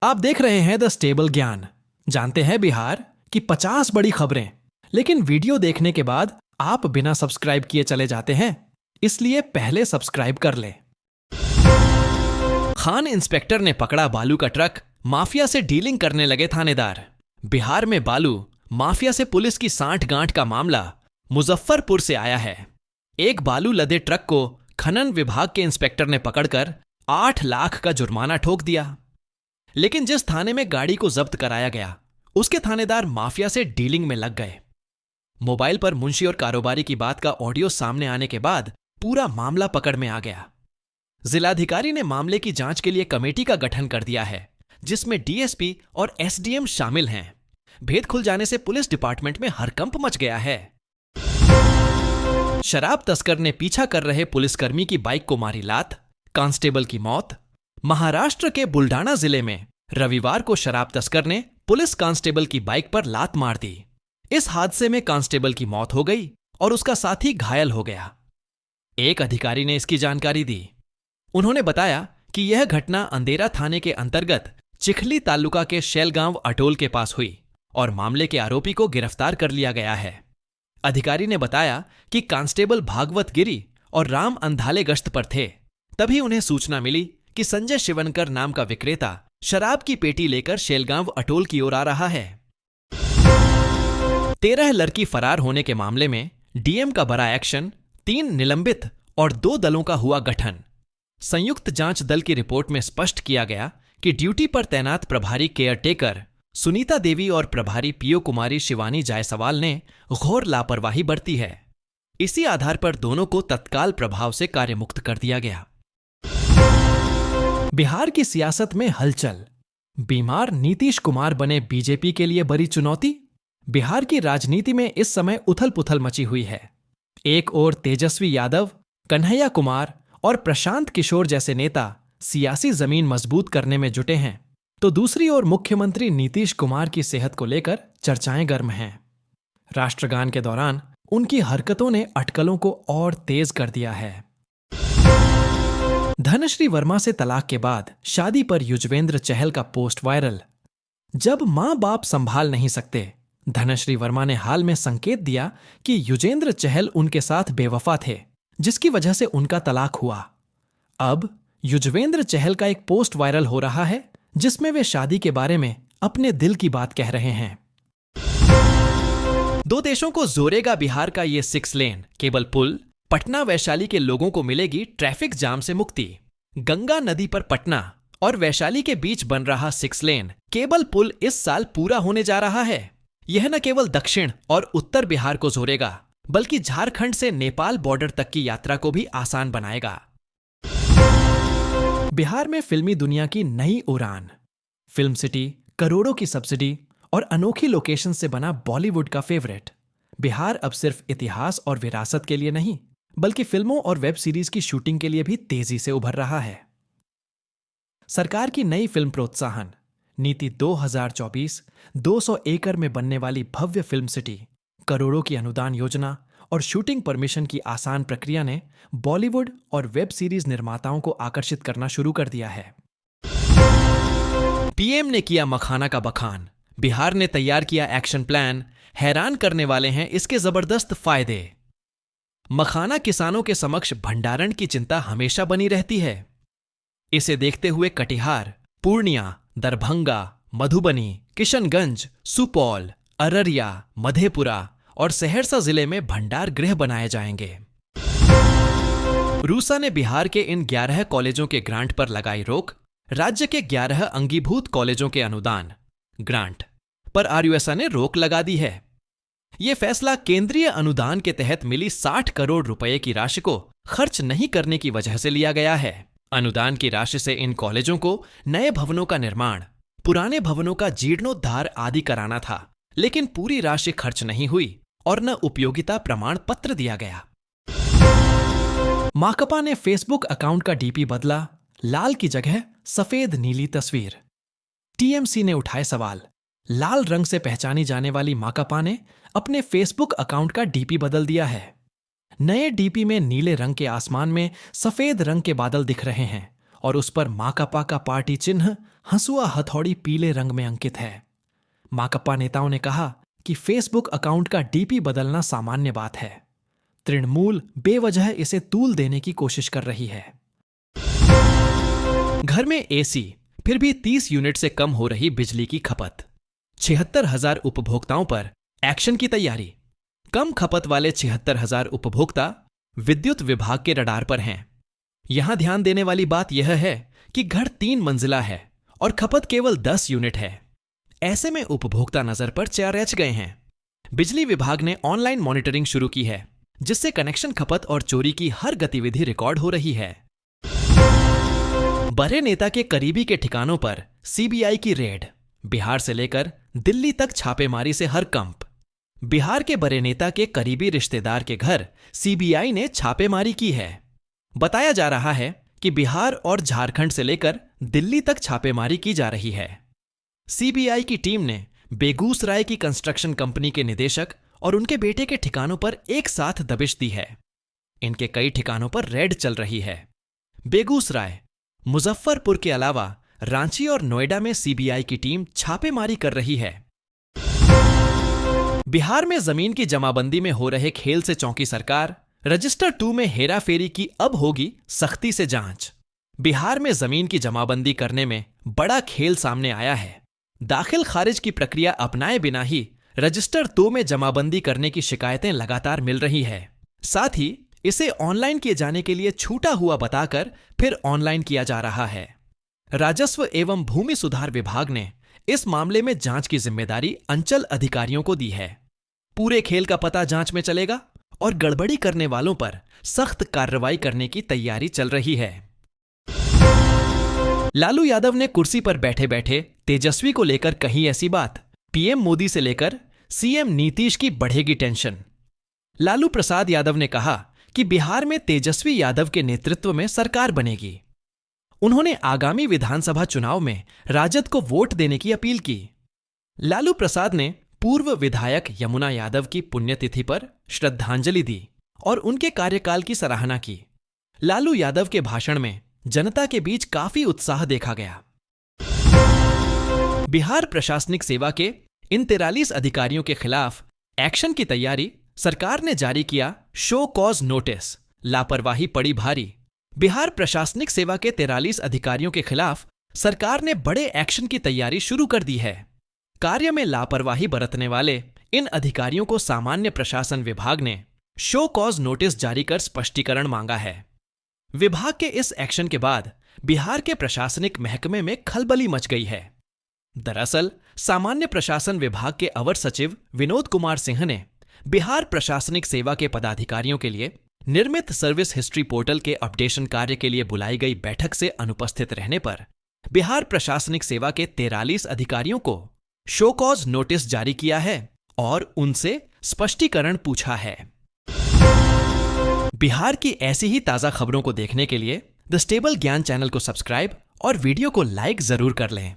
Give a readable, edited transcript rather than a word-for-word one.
आप देख रहे हैं द स्टेबल ज्ञान। जानते हैं बिहार की 50 बड़ी खबरें, लेकिन वीडियो देखने के बाद आप बिना सब्सक्राइब किए चले जाते हैं, इसलिए पहले सब्सक्राइब कर लें। खान इंस्पेक्टर ने पकड़ा बालू का ट्रक, माफिया से डीलिंग करने लगे थानेदार। बिहार में बालू माफिया से पुलिस की सांठ-गांठ का मामला मुजफ्फरपुर से आया है। एक बालू लदे ट्रक को खनन विभाग के इंस्पेक्टर ने पकड़कर 8 लाख का जुर्माना ठोक दिया। लेकिन जिस थाने में गाड़ी को जब्त कराया गया, उसके थानेदार माफिया से डीलिंग में लग गए। मोबाइल पर मुंशी और कारोबारी की बात का ऑडियो सामने आने के बाद पूरा मामला पकड़ में आ गया। जिलाधिकारी ने मामले की जांच के लिए कमेटी का गठन कर दिया है, जिसमें डीएसपी और एसडीएम शामिल हैं। भेद खुल जाने से पुलिस डिपार्टमेंट में हड़कंप मच गया है। शराब तस्कर ने पीछा कर रहे पुलिसकर्मी की बाइक को मारी लात, कांस्टेबल की मौत। महाराष्ट्र के बुल्डाना जिले में रविवार को शराब तस्कर ने पुलिस कांस्टेबल की बाइक पर लात मार दी। इस हादसे में कांस्टेबल की मौत हो गई और उसका साथी घायल हो गया। एक अधिकारी ने इसकी जानकारी दी। उन्होंने बताया कि यह घटना अंधेरा थाने के अंतर्गत चिखली तालुका के शैलगांव अटोल के पास हुई और मामले के आरोपी को गिरफ्तार कर लिया गया है। अधिकारी ने बताया कि कांस्टेबल भागवत गिरी और राम अंधाले गश्त पर थे। तभी उन्हें सूचना मिली कि संजय शिवनकर नाम का विक्रेता शराब की पेटी लेकर शैलगांव अटोल की ओर आ रहा है। 13 लड़की फरार होने के मामले में डीएम का बड़ा एक्शन, 3 निलंबित और 2 दलों का हुआ गठन। संयुक्त जांच दल की रिपोर्ट में स्पष्ट किया गया कि ड्यूटी पर तैनात प्रभारी केयरटेकर सुनीता देवी और प्रभारी पीओ कुमारी शिवानी जायसवाल ने घोर लापरवाही बरती है। इसी आधार पर दोनों को तत्काल प्रभाव से कार्यमुक्त कर दिया गया। बिहार की सियासत में हलचल। बीमार नीतीश कुमार बने बीजेपी के लिए बड़ी चुनौती। बिहार की राजनीति में इस समय उथल-पुथल मची हुई है। एक ओर तेजस्वी यादव, कन्हैया कुमार और प्रशांत किशोर जैसे नेता सियासी जमीन मजबूत करने में जुटे हैं, तो दूसरी ओर मुख्यमंत्री नीतीश कुमार की सेहत को लेकर चर्चाएं गर्म हैं। राष्ट्रगान के दौरान उनकी हरकतों ने अटकलों को और तेज कर दिया है। धनश्री वर्मा से तलाक के बाद शादी पर युजवेंद्र चहल का पोस्ट वायरल। जब मां बाप संभाल नहीं सकते, धनश्री वर्मा ने हाल में संकेत दिया कि युजेंद्र चहल उनके साथ बेवफा थे, जिसकी वजह से उनका तलाक हुआ। अब युजवेंद्र चहल का एक पोस्ट वायरल हो रहा है, जिसमें वे शादी के बारे में अपने दिल की बात कह रहे हैं। 2 देशों को जोड़ेगा बिहार का ये 6 लेन केबल पुल। पटना वैशाली के लोगों को मिलेगी ट्रैफिक जाम से मुक्ति। गंगा नदी पर पटना और वैशाली के बीच बन रहा 6 लेन केबल पुल इस साल पूरा होने जा रहा है। यह न केवल दक्षिण और उत्तर बिहार को जोड़ेगा, बल्कि झारखंड से नेपाल बॉर्डर तक की यात्रा को भी आसान बनाएगा। बिहार में फिल्मी दुनिया की नई उड़ान। फिल्म सिटी, करोड़ों की सब्सिडी और अनोखी लोकेशन से बना बॉलीवुड का फेवरेट। बिहार अब सिर्फ इतिहास और विरासत के लिए नहीं, बल्कि फिल्मों और वेब सीरीज की शूटिंग के लिए भी तेजी से उभर रहा है। सरकार की नई फिल्म प्रोत्साहन नीति 2024 200 एकड़ में बनने वाली भव्य फिल्म सिटी, करोड़ों की अनुदान योजना और शूटिंग परमिशन की आसान प्रक्रिया ने बॉलीवुड और वेब सीरीज निर्माताओं को आकर्षित करना शुरू कर दिया है। पीएम ने किया मखाना का बखान। बिहार ने तैयार किया एक्शन प्लान। हैरान करने वाले हैं इसके जबरदस्त फायदे। मखाना किसानों के समक्ष भंडारण की चिंता हमेशा बनी रहती है। इसे देखते हुए कटिहार, पूर्णिया, दरभंगा, मधुबनी, किशनगंज, सुपौल, अररिया, मधेपुरा और सहरसा जिले में भंडार गृह बनाए जाएंगे। रूसा ने बिहार के इन 11 कॉलेजों के ग्रांट पर लगाई रोक। राज्य के 11 अंगीभूत कॉलेजों के अनुदान ग्रांट पर आरयूएसए ने रोक लगा दी है। यह फैसला केंद्रीय अनुदान के तहत मिली 60 करोड़ रुपए की राशि को खर्च नहीं करने की वजह से लिया गया है। अनुदान की राशि से इन कॉलेजों को नए भवनों का निर्माण, पुराने भवनों का जीर्णोद्धार आदि कराना था, लेकिन पूरी राशि खर्च नहीं हुई और न उपयोगिता प्रमाण पत्र दिया गया। माकपा ने फेसबुक अकाउंट का डीपी बदला, लाल की जगह सफेद नीली तस्वीर। टीएमसी ने उठाए सवाल। लाल रंग से पहचानी जाने वाली माकपा ने अपने फेसबुक अकाउंट का डीपी बदल दिया है। नए डीपी में नीले रंग के आसमान में सफेद रंग के बादल दिख रहे हैं और उस पर माकपा का पार्टी चिन्ह हंसुआ हथौड़ी पीले रंग में अंकित है। माकपा नेताओं ने कहा कि फेसबुक अकाउंट का डीपी बदलना सामान्य बात है। तृणमूल बेवजह इसे तूल देने की कोशिश कर रही है। घर में एसी, फिर भी 30 यूनिट से कम हो रही बिजली की खपत। 76,000 उपभोक्ताओं पर एक्शन की तैयारी। कम खपत वाले 76,000 उपभोक्ता विद्युत विभाग के रडार पर हैं। यहां ध्यान देने वाली बात यह है कि घर 3 मंजिला है और खपत केवल 10 यूनिट है। ऐसे में उपभोक्ता नजर पर चरच गए हैं। बिजली विभाग ने ऑनलाइन मॉनिटरिंग शुरू की है, जिससे कनेक्शन खपत और चोरी की हर गतिविधि रिकॉर्ड हो रही है। बड़े नेता के करीबी के ठिकानों पर सीबीआई की रेड। बिहार से लेकर दिल्ली तक छापेमारी से हर कंप। बिहार के बड़े नेता के करीबी रिश्तेदार के घर सीबीआई ने छापेमारी की है। बताया जा रहा है कि बिहार और झारखंड से लेकर दिल्ली तक छापेमारी की जा रही है। सीबीआई की टीम ने बेगूसराय की कंस्ट्रक्शन कंपनी के निदेशक और उनके बेटे के ठिकानों पर एक साथ दबिश दी है। इनके कई ठिकानों पर रेड चल रही है। बेगूसराय, मुजफ्फरपुर के अलावा रांची और नोएडा में सीबीआई की टीम छापेमारी कर रही है। बिहार में जमीन की जमाबंदी में हो रहे खेल से चौंकी सरकार। रजिस्टर 2 में हेराफेरी की अब होगी सख्ती से जांच। बिहार में जमीन की जमाबंदी करने में बड़ा खेल सामने आया है। दाखिल खारिज की प्रक्रिया अपनाए बिना ही रजिस्टर 2 में जमाबंदी करने की शिकायतें लगातार मिल रही है। साथ ही इसे ऑनलाइन किए जाने के लिए छूटा हुआ बताकर फिर ऑनलाइन किया जा रहा है। राजस्व एवं भूमि सुधार विभाग ने इस मामले में जांच की जिम्मेदारी अंचल अधिकारियों को दी है। पूरे खेल का पता जांच में चलेगा और गड़बड़ी करने वालों पर सख्त कार्रवाई करने की तैयारी चल रही है। लालू यादव ने कुर्सी पर बैठे बैठे तेजस्वी को लेकर कही ऐसी बात। पीएम मोदी से लेकर सीएम नीतीश की बढ़ेगी टेंशन। लालू प्रसाद यादव ने कहा कि बिहार में तेजस्वी यादव के नेतृत्व में सरकार बनेगी। उन्होंने आगामी विधानसभा चुनाव में राजद को वोट देने की अपील की। लालू प्रसाद ने पूर्व विधायक यमुना यादव की पुण्यतिथि पर श्रद्धांजलि दी और उनके कार्यकाल की सराहना की। लालू यादव के भाषण में जनता के बीच काफी उत्साह देखा गया। बिहार प्रशासनिक सेवा के इन 43 अधिकारियों के खिलाफ एक्शन की तैयारी। सरकार ने जारी किया शो कॉज नोटिस। लापरवाही पड़ी भारी। बिहार प्रशासनिक सेवा के 43 अधिकारियों के खिलाफ सरकार ने बड़े एक्शन की तैयारी शुरू कर दी है। कार्य में लापरवाही बरतने वाले इन अधिकारियों को सामान्य प्रशासन विभाग ने शो कॉज नोटिस जारी कर स्पष्टीकरण मांगा है। विभाग के इस एक्शन के बाद बिहार के प्रशासनिक महकमे में खलबली मच गई है। दरअसल सामान्य प्रशासन विभाग के अवर सचिव विनोद कुमार सिंह ने बिहार प्रशासनिक सेवा के पदाधिकारियों के लिए निर्मित सर्विस हिस्ट्री पोर्टल के अपडेशन कार्य के लिए बुलाई गई बैठक से अनुपस्थित रहने पर बिहार प्रशासनिक सेवा के 43 अधिकारियों को शो कॉज नोटिस जारी किया है और उनसे स्पष्टीकरण पूछा है। बिहार की ऐसी ही ताजा खबरों को देखने के लिए द स्टेबल ज्ञान चैनल को सब्सक्राइब और वीडियो को लाइक जरूर कर लें।